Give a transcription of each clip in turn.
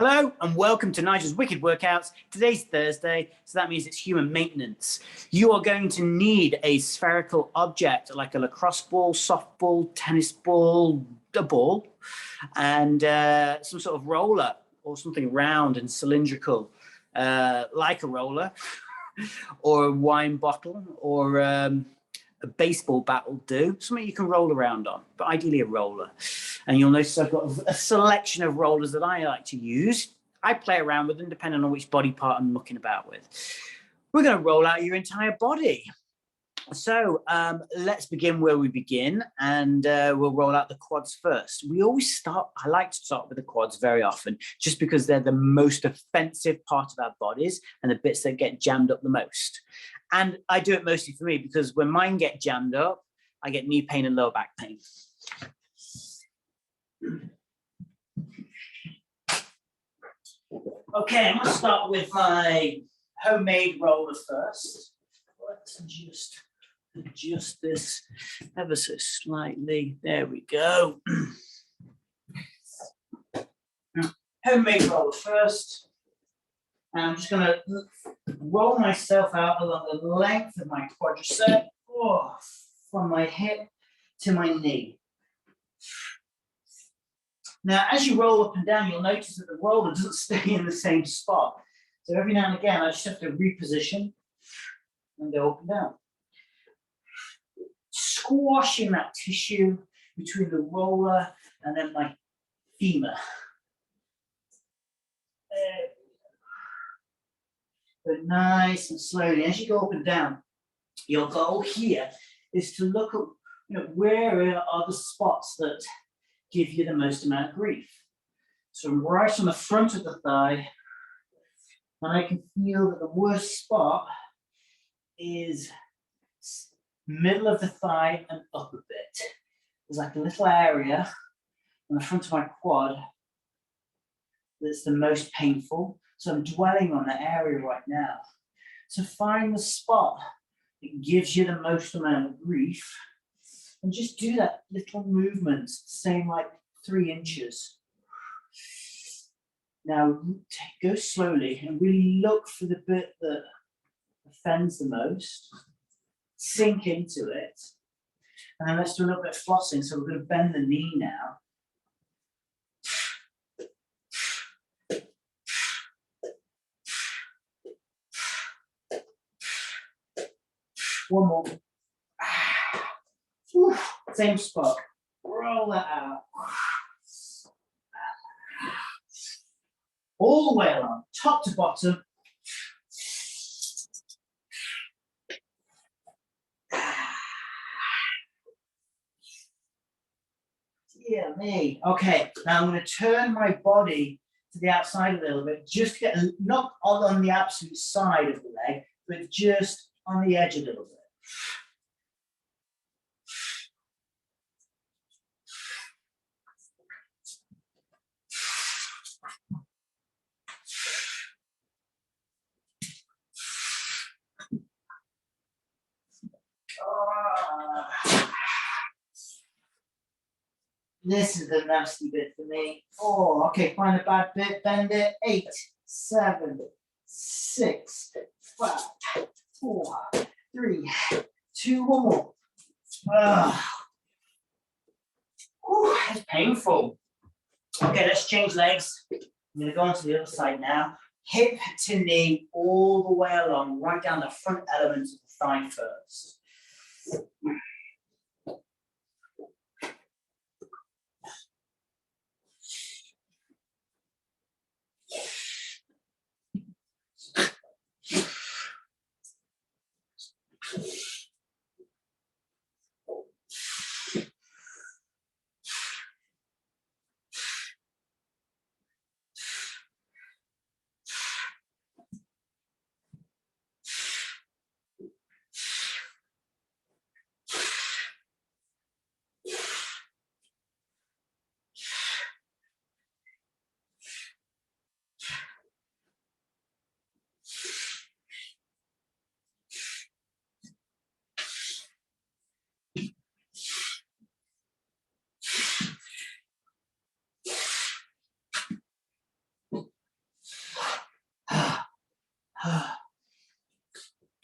Hello and welcome to Nigel's Wicked Workouts. Today's Thursday, so that means it's human maintenance. You are going to need a spherical object like a lacrosse ball, softball, tennis ball, a ball, and some sort of roller or something round and cylindrical, like a roller or a wine bottle or a baseball bat will do, something you can roll around on, but ideally a roller. And you'll notice I've got a selection of rollers that I like to use. I play around with them depending on which body part I'm mucking about with. We're going to roll out your entire body. So let's begin where we begin, and we'll roll out the quads first. I like to start with the quads very often, just because they're the most offensive part of our bodies and the bits that get jammed up the most. And I do it mostly for me because when mine get jammed up, I get knee pain and lower back pain. Okay, I'm going to start with my homemade roller first. Let's just adjust this ever so slightly. There we go. Homemade roller first. And I'm just going to roll myself out along the length of my quadricep, from my hip to my knee. Now, as you roll up and down, you'll notice that the roller doesn't stay in the same spot. So every now and again, I just have to reposition and go up and down. Squashing that tissue between the roller and then my femur. But nice and slowly. As you go up and down, your goal here is to look at where are the spots that give you the most amount of grief. So I'm right on the front of the thigh, and I can feel that the worst spot is middle of the thigh and up a bit. There's like a little area on the front of my quad that's the most painful. So I'm dwelling on that area right now. So find the spot that gives you the most amount of grief and just do that little movement, same like 3 inches. Now go slowly and really look for the bit that offends the most. Sink into it. And then let's do a little bit of flossing. So we're going to bend the knee now. One more. Same spot. Roll that out. All the way along, top to bottom. Dear me. Okay, now I'm going to turn my body to the outside a little bit, just get not on the absolute side of the leg, but just on the edge a little bit. This is the nasty bit for me. Oh, okay, find a bad bit, bend it. 8, 7, 6, 5, 4, 3, 2, one more. It's painful. Okay, let's change legs. I'm going to go on to the other side now. Hip to knee all the way along, right down the front elements of the thigh first.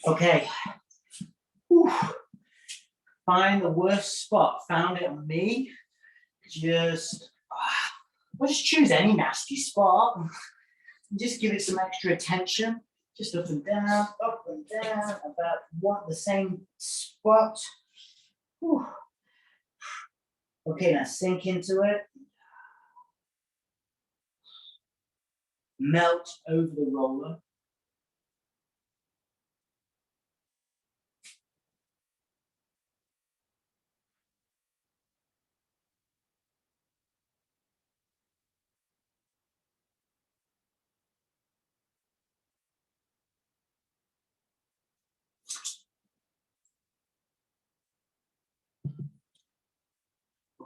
Okay. Whew. Find the worst spot. Found it on me. We'll just choose any nasty spot. Just give it some extra attention. Just up and down, about the same spot. Whew. Okay, now sink into it. Melt over the roller.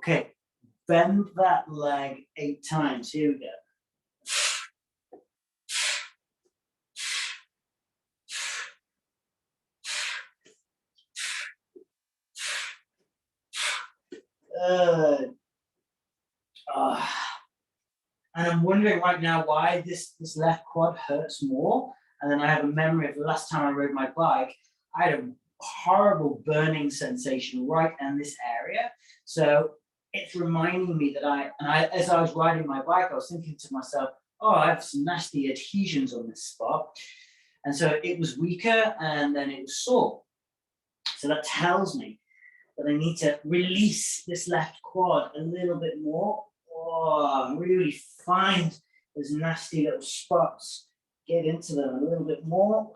Okay, bend that leg 8 times. Here we go. And I'm wondering right now why this left quad hurts more. And then I have a memory of the last time I rode my bike, I had a horrible burning sensation right in this area. So it's reminding me that as I was riding my bike, I was thinking to myself, oh, I have some nasty adhesions on this spot. And so it was weaker and then it was sore. So that tells me that I need to release this left quad a little bit more. Oh, really find those nasty little spots. Get into them a little bit more.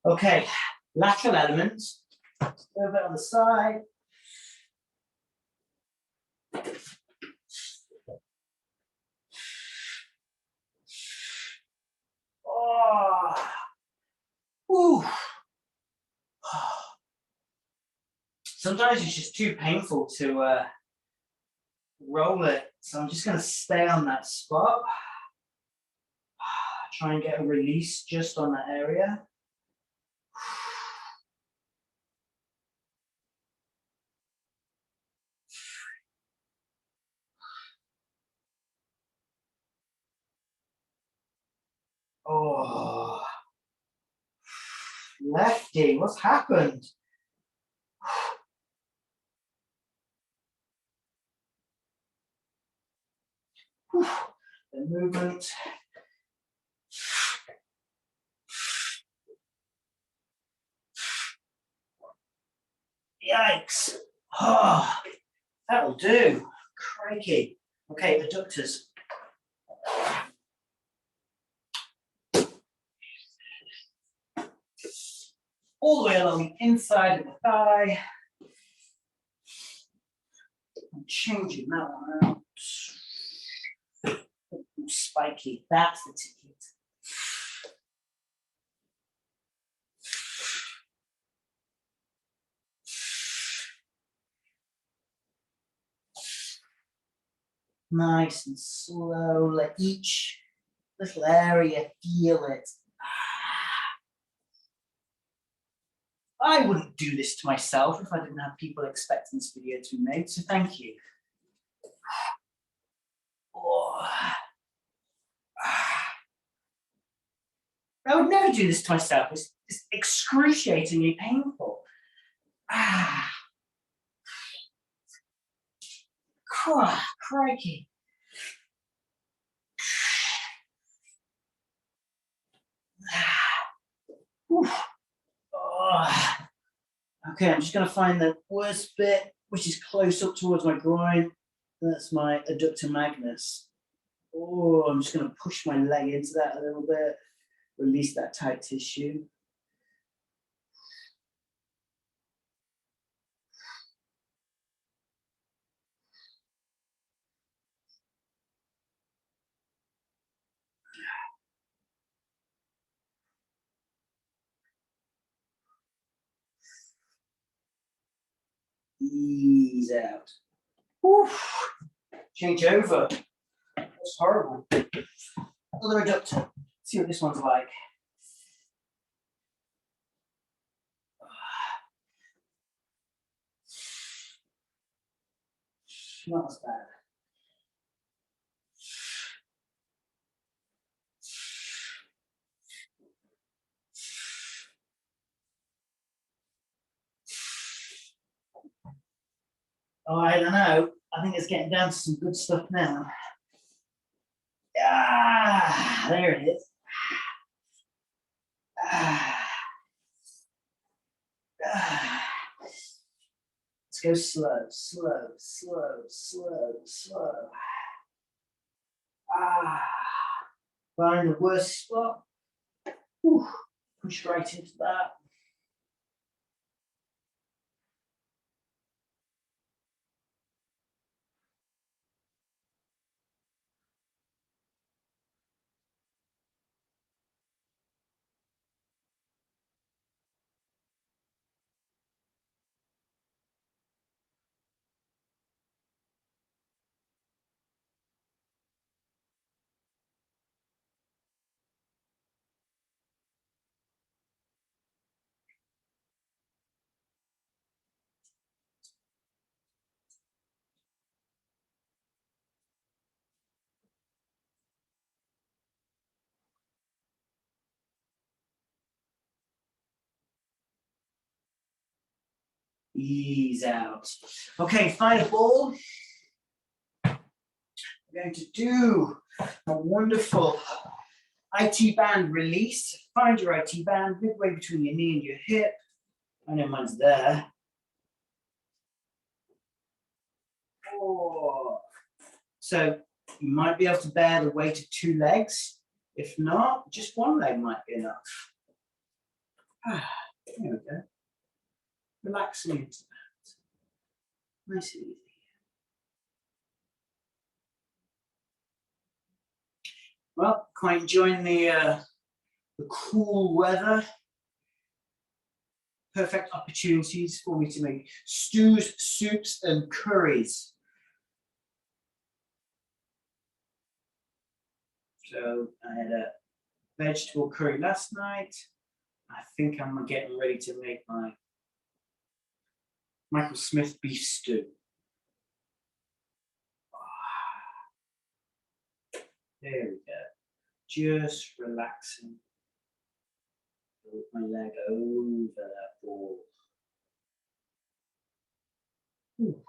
Okay, lateral elements. A little bit on the side. Oh. Ooh. Sometimes it's just too painful to roll it. So I'm just going to stay on that spot. Try and get a release just on that area. Oh, lefty, what's happened? The movement. Yikes. Oh, that'll do. Crikey. Okay, adductors. All the way along the inside of the thigh. I'm changing that one out. Spiky, that's the ticket. Nice and slow, let each little area feel it. I wouldn't do this to myself if I didn't have people expecting this video to be made, so thank you. Oh. I would never do this to myself. It's excruciatingly painful. Crikey. Oh. Okay, I'm just going to find the worst bit, which is close up towards my groin. That's my adductor magnus. Oh, I'm just going to push my leg into that a little bit, release that tight tissue. Ease out. Oof. Change over. That's horrible. Other adductor. Let's see what this one's like. Not as bad. Oh, I don't know. I think it's getting down to some good stuff now. Ah, there it is. Ah, ah. Let's go slow, slow, slow, slow, slow. Ah, find the worst spot. Whew. Push right into that. Ease out. Okay, find a ball. We're going to do a wonderful IT band release. Find your IT band midway between your knee and your hip. I know mine's there. 4. So you might be able to bear the weight of 2 legs. If not, just 1 leg might be enough. Ah, there we go. Relaxing into that. Nice and easy. Well, quite enjoying the cool weather. Perfect opportunities for me to make stews, soups, and curries. So I had a vegetable curry last night. I think I'm getting ready to make my Michael Smith beef stew. There we go. Just relaxing. Put my leg over that ball. Ooh.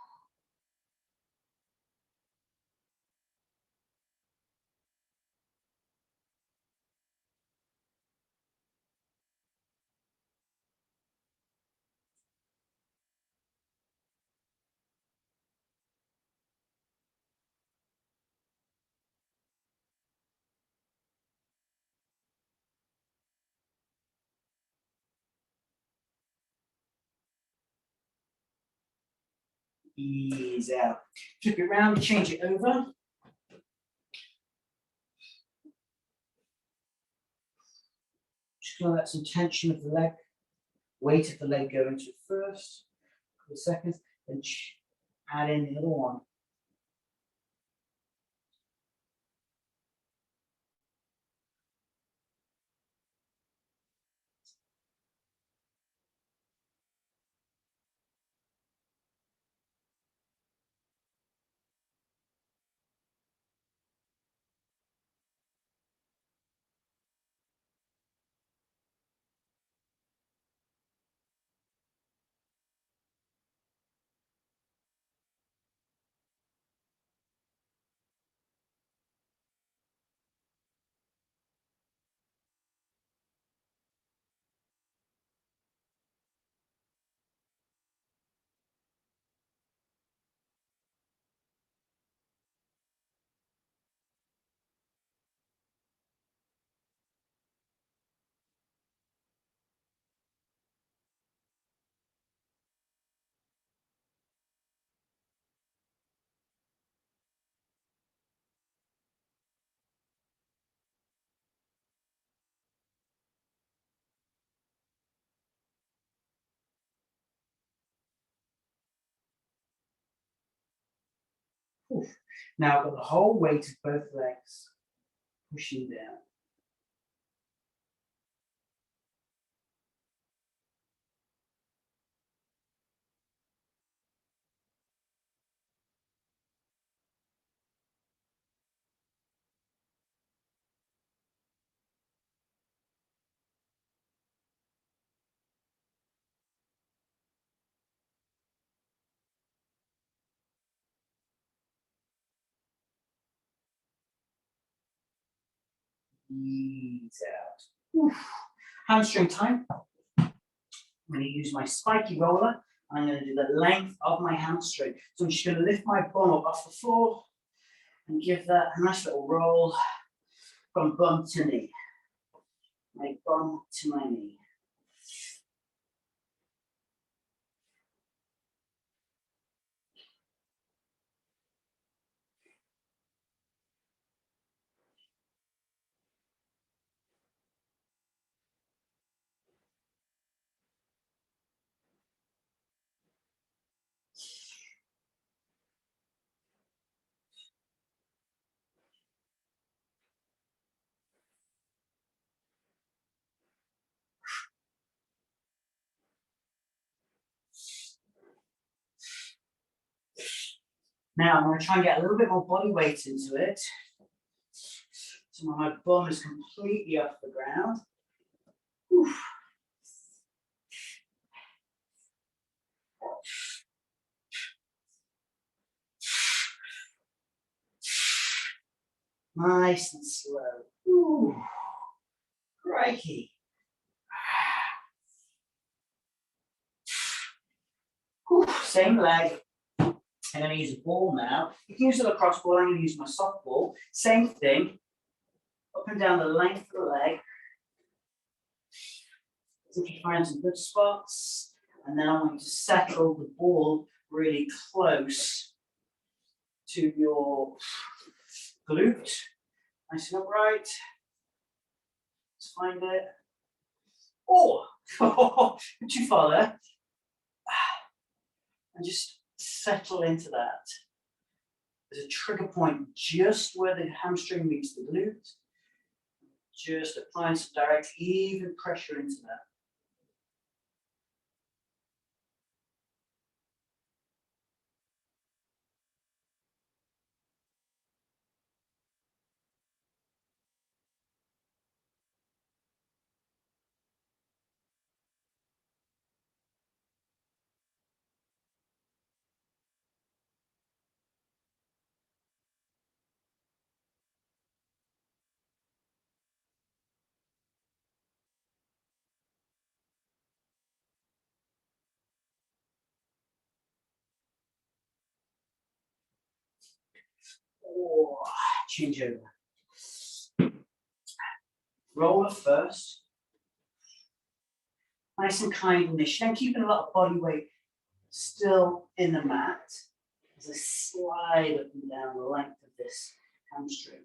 Ease out. Flip it around, change it over. Just gonna let some tension of the leg, weight of the leg go into it first. A couple of seconds, then add in the other one. Oof. Now I've got the whole weight of both legs pushing down. Ease out. Oof. Hamstring time. I'm going to use my spiky roller. I'm going to do the length of my hamstring. So I'm just going to lift my bum up off the floor and give that a nice little roll from bum to knee. My bum to my knee. Now I'm going to try and get a little bit more body weight into it. So my bum is completely off the ground. Oof. Nice and slow. Ooh. Crikey. Ooh. Same leg. I'm going to use a ball now. You can use a lacrosse ball. I'm going to use my softball. Same thing. Up and down the length of the leg. So if you find some good spots, and then I'm going to settle the ball really close to your glute. Nice and upright. Let's find it. Oh, not too far there. And just settle into that. There's a trigger point just where the hamstring meets the glute. Just applying some direct, even pressure into that. Oh, change over. Roller first. Nice and kind initially. And keeping a lot of body weight still in the mat as I slide up and down the length of this hamstring.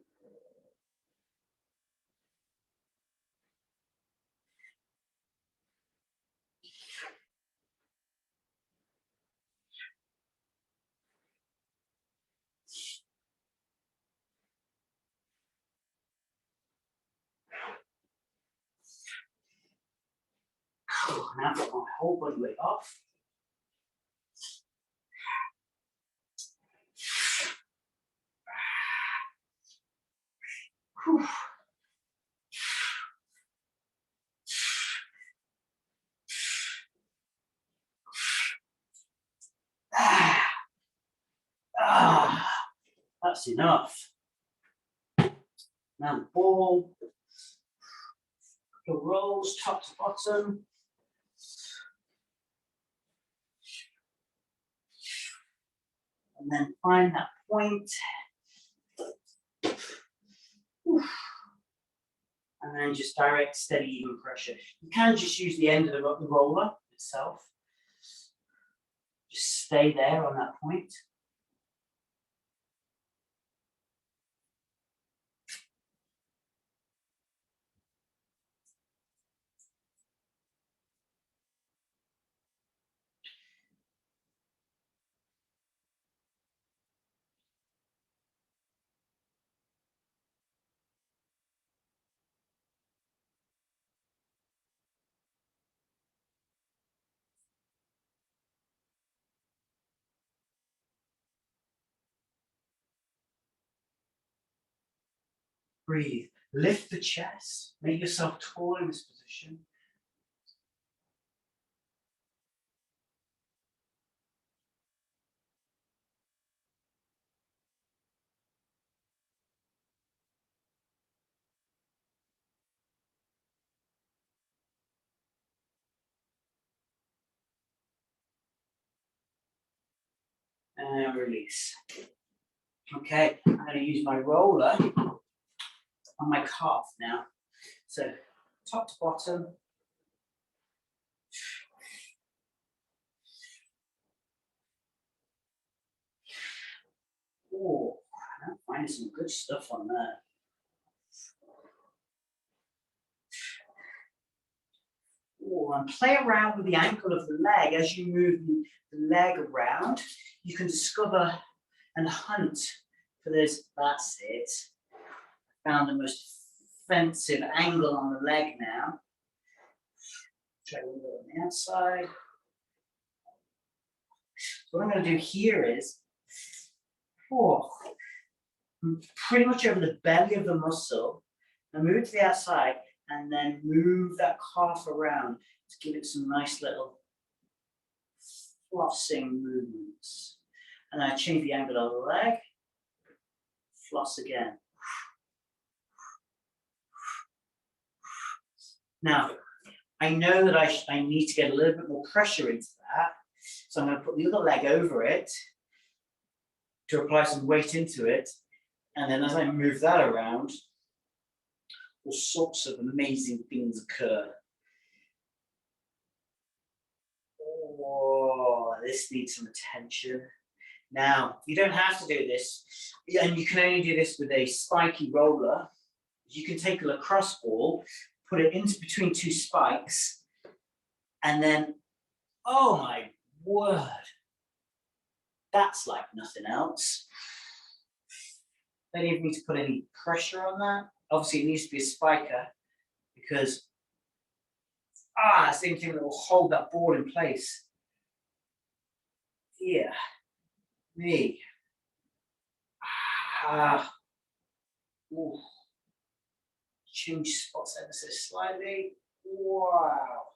Now I've got my whole body weight off. Whew. That's enough. Now the ball, the rolls top to bottom. And then find that point. And then just direct, steady, even pressure. You can just use the end of the roller itself. Just stay there on that point. Breathe. Lift the chest. Make yourself tall in this position. and release. Okay, I'm going to use my roller on my calf now. So top to bottom. Oh, I'm finding some good stuff on there. Oh, and play around with the ankle of the leg as you move the leg around. You can discover and hunt for this. That's it. Found the most offensive angle on the leg now. Try a little bit on the outside. So what I'm going to do here is, pretty much over the belly of the muscle, and move it to the outside, and then move that calf around to give it some nice little flossing movements. And I change the angle of the leg, floss again. Now, I know that I need to get a little bit more pressure into that, so I'm going to put the other leg over it to apply some weight into it, and then as I move that around, all sorts of amazing things occur. Oh, this needs some attention. Now, you don't have to do this, and you can only do this with a spiky roller. You can take a lacrosse ball, put it into between two spikes, and then, oh my word, that's like nothing else. Don't even need to put any pressure on that. Obviously, it needs to be a spiker because that's the only thing that will hold that ball in place. Yeah, me. Ooh. Change spots ever so slightly. Wow.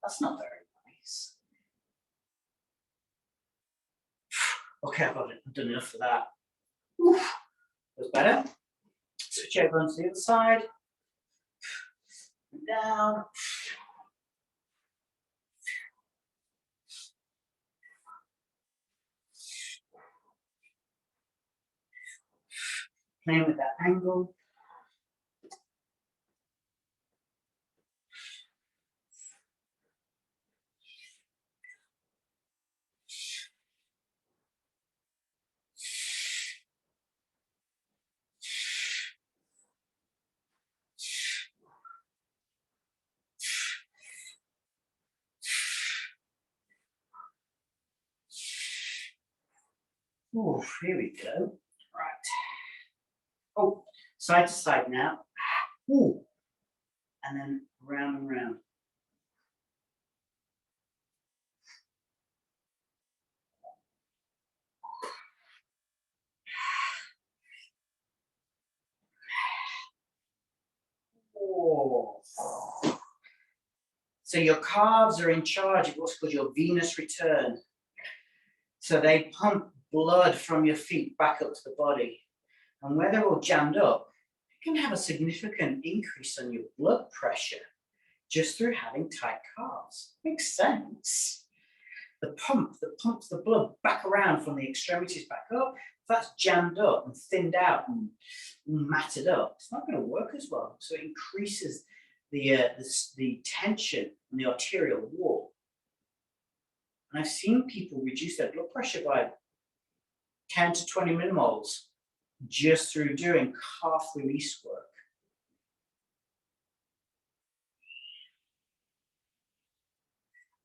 That's not very nice. Okay, I've done enough for that. That's better. Switch over onto the other side. Down. Playing with that angle. Oh, here we go. Right. Oh, side to side now. Ooh. And then round and round. Oh. So your calves are in charge of what's called your venous return. So they pump blood from your feet back up to the body. And where they're all jammed up, it can have a significant increase on your blood pressure just through having tight calves. Makes sense. The pump that pumps the blood back around from the extremities back up, if that's jammed up and thinned out and matted up, it's not going to work as well. So it increases the tension on the arterial wall. And I've seen people reduce their blood pressure by 10 to 20 millimoles just through doing calf release work.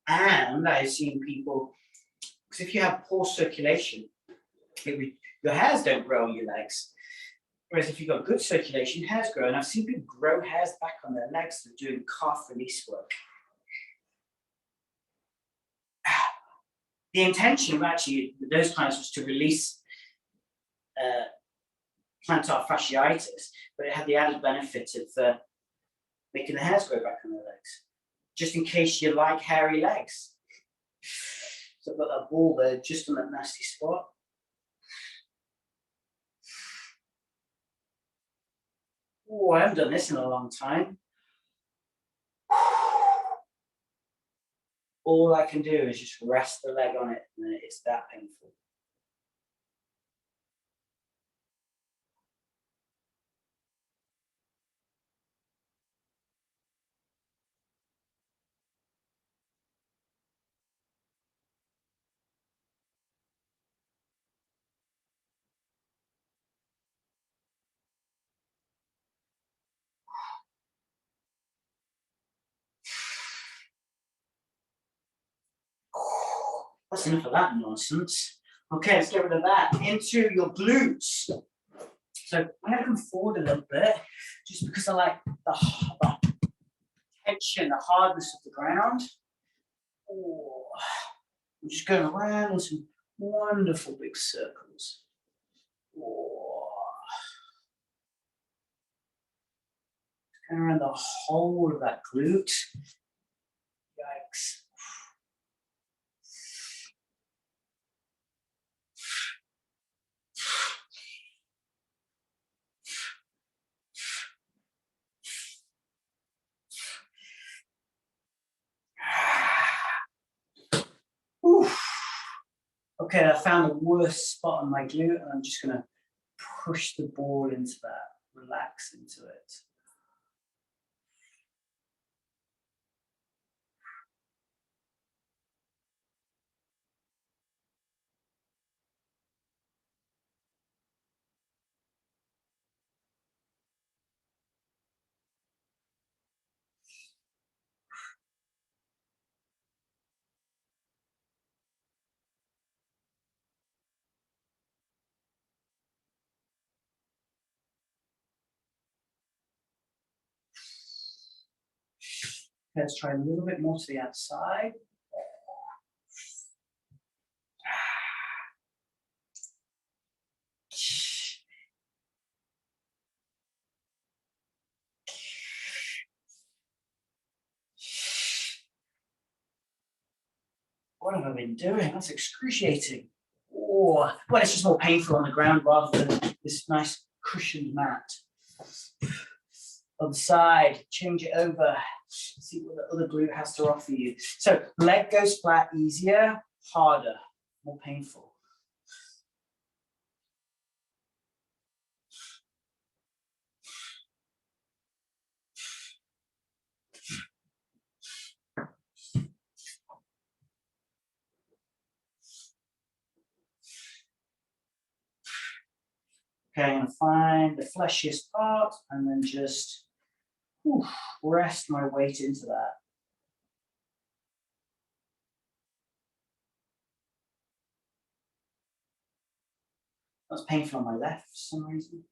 And I've seen people, because if you have poor circulation, your hairs don't grow on your legs. Whereas if you've got good circulation, hairs grow. And I've seen people grow hairs back on their legs through doing calf release work. The intention of actually those times was to release plantar fasciitis, but it had the added benefit of making the hairs grow back on their legs, just in case you like hairy legs. So I've got that ball there just on that nasty spot. Oh, I haven't done this in a long time. All I can do is just rest the leg on it, and it's that painful. That's enough of that nonsense. Okay, let's get rid of that. Into your glutes. So I'm going to come forward a little bit, just because I like the tension, the hardness of the ground. Oh, I'm just going around in some wonderful big circles. Oh. Going around the whole of that glute. Yikes. Oof. Okay, I found the worst spot on my glute, and I'm just going to push the ball into that, relax into it. Let's try a little bit more to the outside. What have I been doing? That's excruciating. Oh, well, it's just more painful on the ground rather than this nice cushioned mat. On the side, change it over. See what the other glute has to offer you. So leg goes flat, easier, harder, more painful. Okay, I'm going to find the fleshiest part and then just rest my weight into that. That's painful on my left for some reason.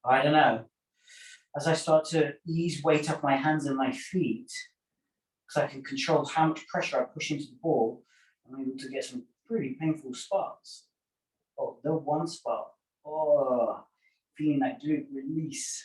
I don't know. As I start to ease weight up my hands and my feet, because I can control how much pressure I push into the ball, I'm able to get some pretty painful spots. Oh, the one spot. Oh, feeling that glute release.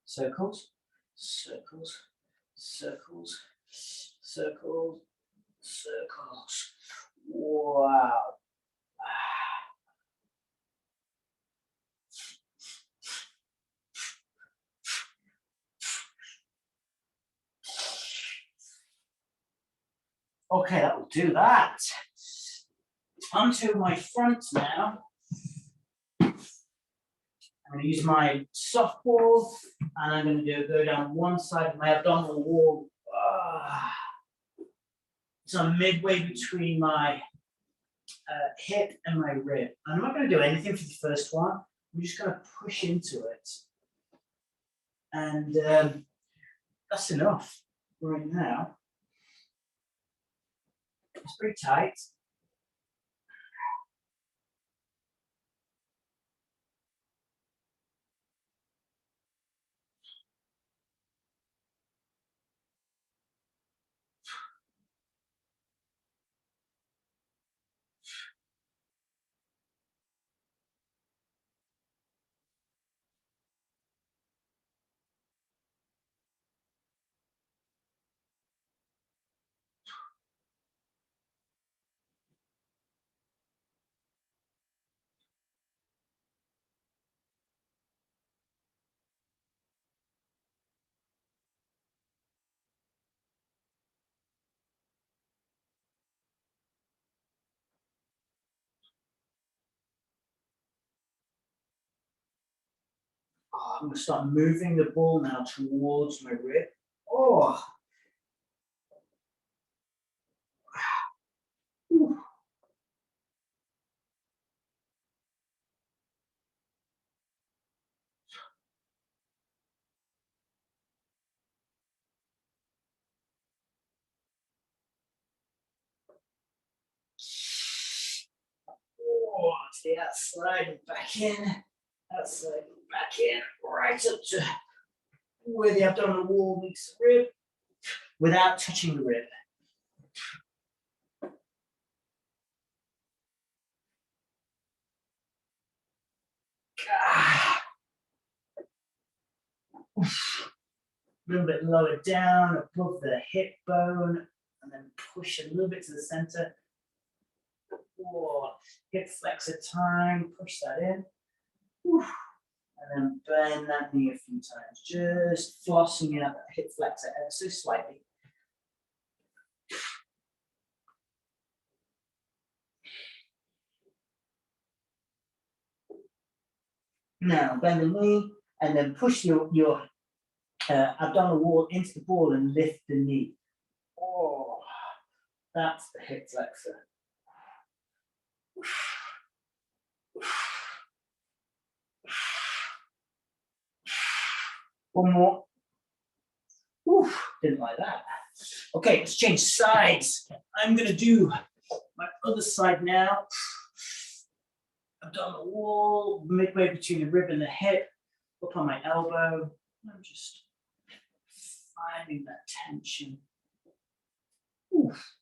Circles, circles, circles, circles, circles. Wow. Okay, that will do that. Onto my front now. I'm going to use my softball, and I'm going to go down one side of my abdominal wall. So I'm midway between my hip and my rib. I'm not going to do anything for the first one. I'm just going to push into it. And that's enough right now. It's pretty tight. I'm going to start moving the ball now towards my rib. Oh. Ooh. Oh, to the outside and back in. Outside and back in. Right up to where the abdominal wall meets the rib without touching the rib. Ah. A little bit lower down above the hip bone, and then push a little bit to the center. Oh, hip flexor time, push that in. And then bend that knee a few times, just flossing out that hip flexor ever so slightly. Now bend the knee and then push your abdominal wall into the ball and lift the knee. Oh, that's the hip flexor. One more. Oof, didn't like that. Okay, let's change sides. I'm going to do my other side now. Abdominal wall, midway between the rib and the hip, up on my elbow. I'm just finding that tension. Oof.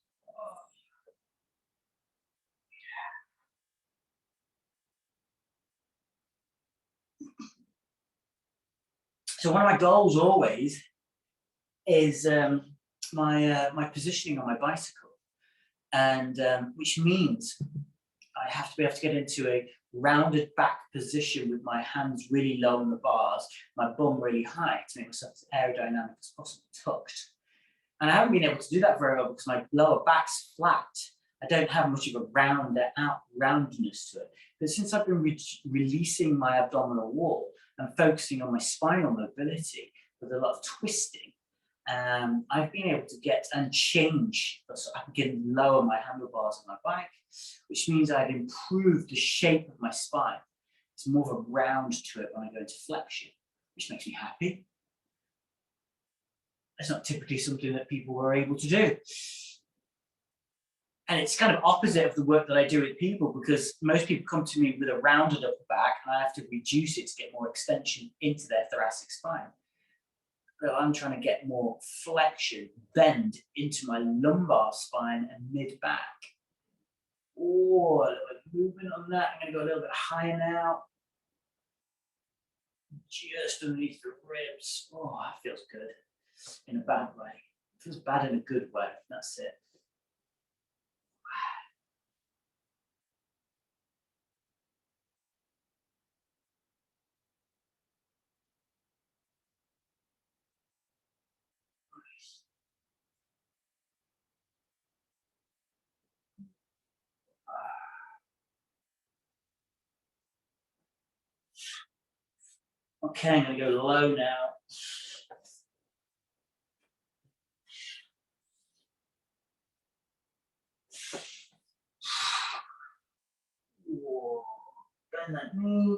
So one of my goals always is my positioning on my bicycle, and which means I have to be able to get into a rounded back position with my hands really low on the bars, my bum really high to make myself as aerodynamic as possible, tucked. And I haven't been able to do that very well because my lower back's flat. I don't have much of a roundness to it. But since I've been releasing my abdominal wall and focusing on my spinal mobility with a lot of twisting, I've been able to get and change, so I can get lower my handlebars on my bike, which means I've improved the shape of my spine. It's more of a round to it when I go into flexion, which makes me happy. It's not typically something that people are able to do. And it's kind of opposite of the work that I do with people, because most people come to me with a rounded upper back and I have to reduce it to get more extension into their thoracic spine. So I'm trying to get more flexion, bend into my lumbar spine and mid-back. Oh, a little bit of movement on that. I'm going to go a little bit higher now. Just underneath the ribs. Oh, that feels good in a bad way. It feels bad in a good way. That's it. Okay, I'm going to go low now. Whoa. Bend that knee.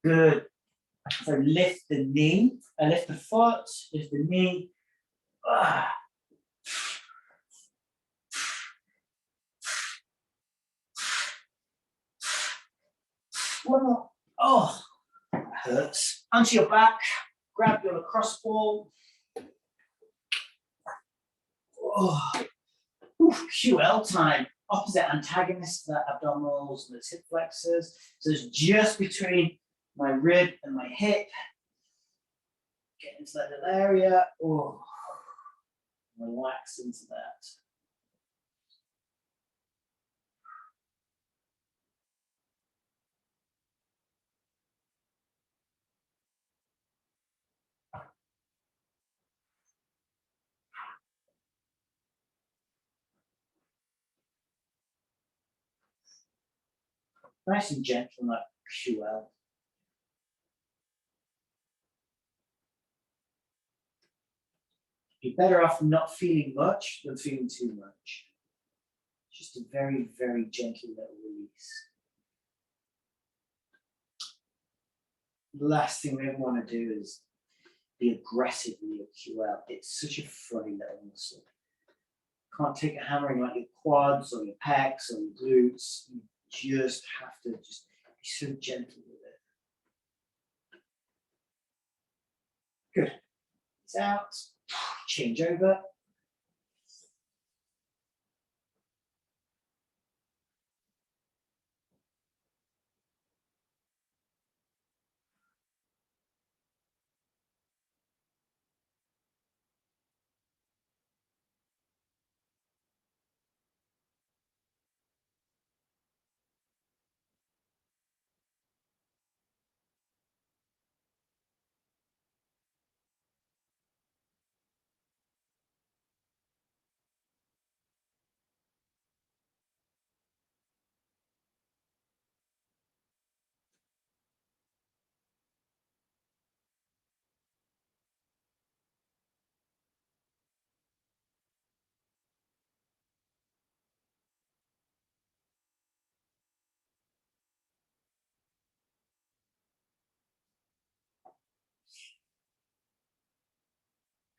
Good. So lift the knee, lift the foot, lift the knee. One more. Oh, that hurts. Onto your back, grab your lacrosse ball. Oh. Oof, QL time. Opposite antagonist to that abdominals and the hip flexors. So it's just between my rib and my hip. Get into that little area. Oh, relax into that. Nice and gentle, like QL. You're better off not feeling much than feeling too much. Just a very, very gentle little release. The last thing we ever want to do is be aggressive with your QL. It's such a funny little muscle. Can't take a hammering like your quads or your pecs or your glutes. You just have to just be so gentle with it. Good. It's out. Change over.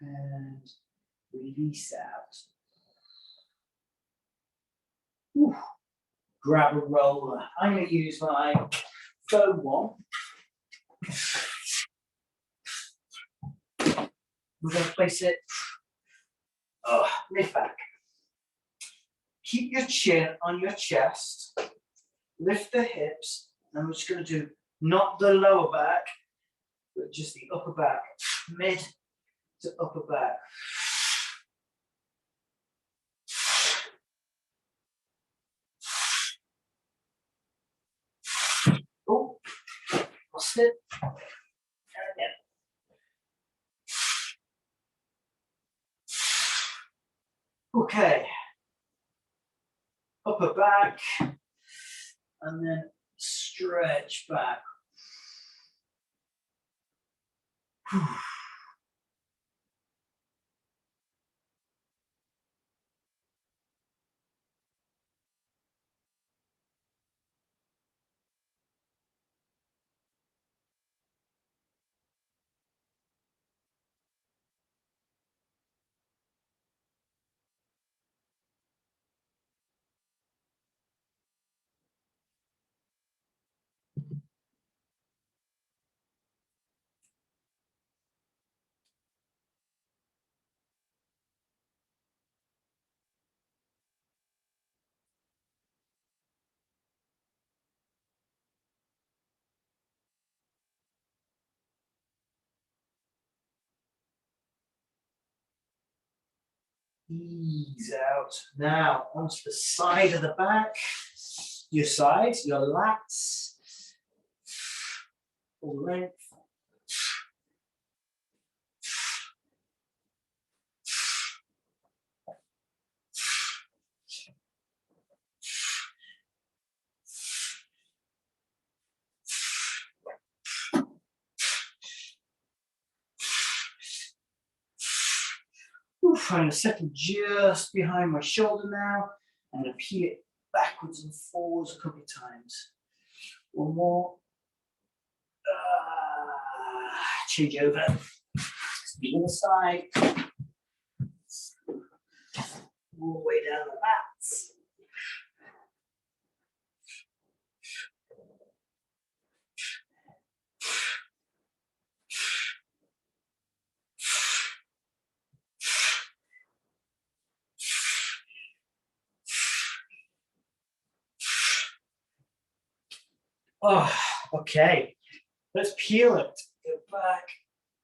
And release out. Whew. Grab a roller. I'm going to use my foam one. We're going to place it mid back. Keep your chin on your chest. Lift the hips. And we're just going to do not the lower back, but just the upper back. Mid to upper back. Oh, lost it. And again. Okay. Upper back. And then stretch back. Ease out. Now onto the side of the back. Your sides, your lats. Full length. Oof, I'm going to settle just behind my shoulder now. I'm going to peel it backwards and forwards a couple of times. One more. Change over. The other side. All the way down the lats. Oh, okay. Let's peel it. Go back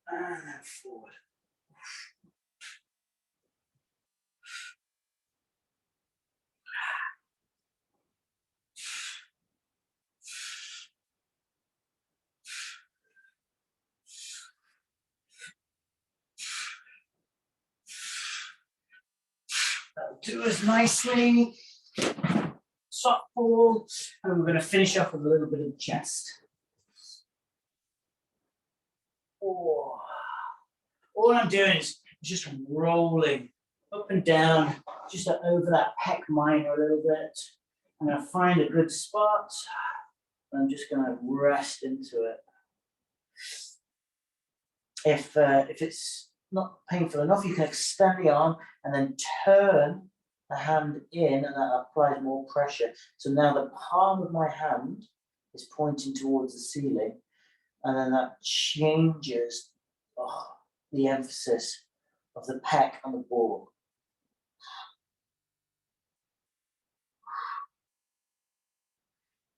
and then forward. That'll do us nicely. softball, and we're going to finish off with a little bit of chest. Oh. All I'm doing is just rolling up and down, just over that pec minor a little bit. I'm going to find a good spot. I'm just going to rest into it. If it's not painful enough, you can extend the arm and then turn the hand in, and that applies more pressure. So now the palm of my hand is pointing towards the ceiling, and then that changes the emphasis of the pec on the ball.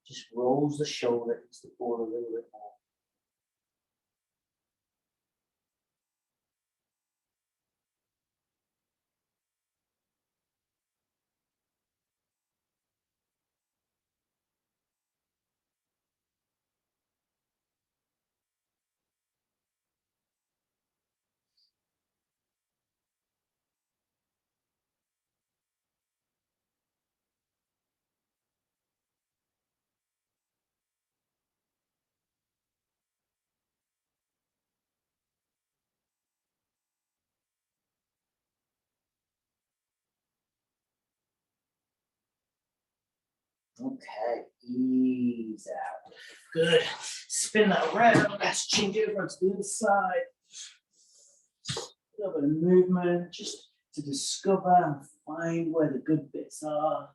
Just rolls the shoulder into the ball a little bit more. Okay, ease out. Good. Spin that around. Let's change it over to the other side. A little bit of movement just to discover and find where the good bits are.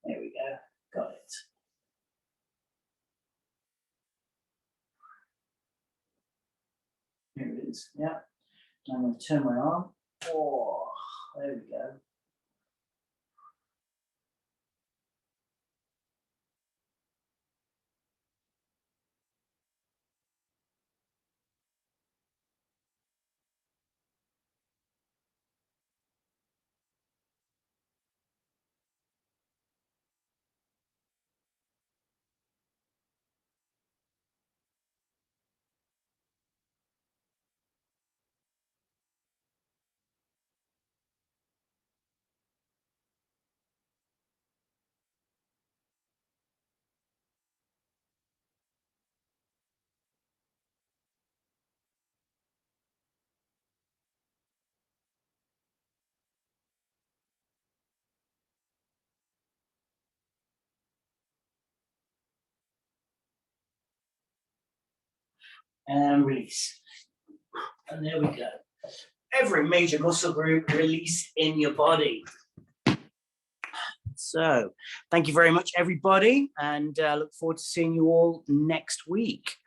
There we go. Got it. Here it is. Yeah. I'm going to turn my arm. Oh, there we go. And release. And there we go. Every major muscle group released in your body. So thank you very much, everybody, and look forward to seeing you all next week.